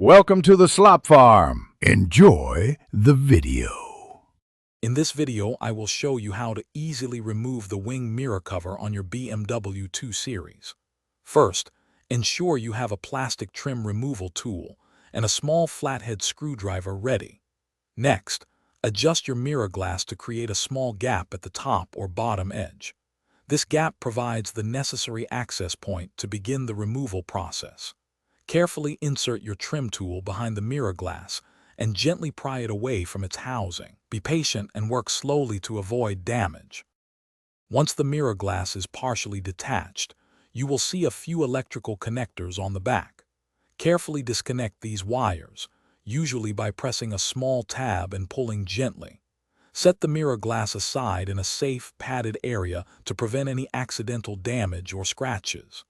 Welcome to the Slop Farm. Enjoy the video. In this video, I will show you how to easily remove the wing mirror cover on your BMW 2 Series. First, ensure you have a plastic trim removal tool and a small flathead screwdriver ready. Next, adjust your mirror glass to create a small gap at the top or bottom edge. This gap provides the necessary access point to begin the removal process. Carefully insert your trim tool behind the mirror glass and gently pry it away from its housing. Be patient and work slowly to avoid damage. Once the mirror glass is partially detached, you will see a few electrical connectors on the back. Carefully disconnect these wires, usually by pressing a small tab and pulling gently. Set the mirror glass aside in a safe, padded area to prevent any accidental damage or scratches.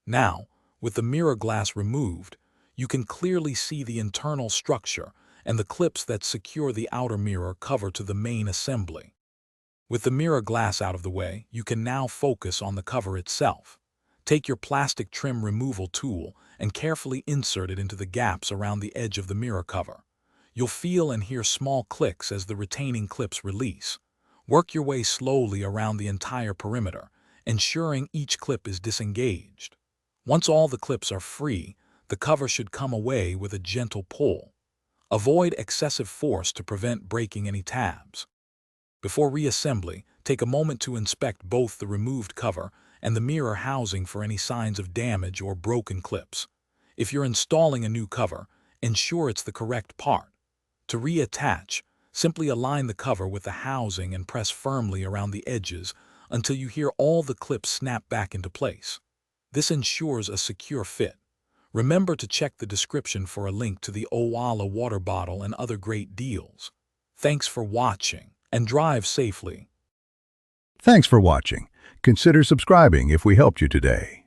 Now, with the mirror glass removed, you can clearly see the internal structure and the clips that secure the outer mirror cover to the main assembly. With the mirror glass out of the way, you can now focus on the cover itself. Take your plastic trim removal tool and carefully insert it into the gaps around the edge of the mirror cover. You'll feel and hear small clicks as the retaining clips release. Work your way slowly around the entire perimeter, ensuring each clip is disengaged. Once all the clips are free, the cover should come away with a gentle pull. Avoid excessive force to prevent breaking any tabs. Before reassembly, take a moment to inspect both the removed cover and the mirror housing for any signs of damage or broken clips. If you're installing a new cover, ensure it's the correct part. To reattach, simply align the cover with the housing and press firmly around the edges until you hear all the clips snap back into place. This ensures a secure fit. Remember to check the description for a link to the Owala water bottle and other great deals. Thanks for watching, and drive safely. Thanks for watching. Consider subscribing if we helped you today.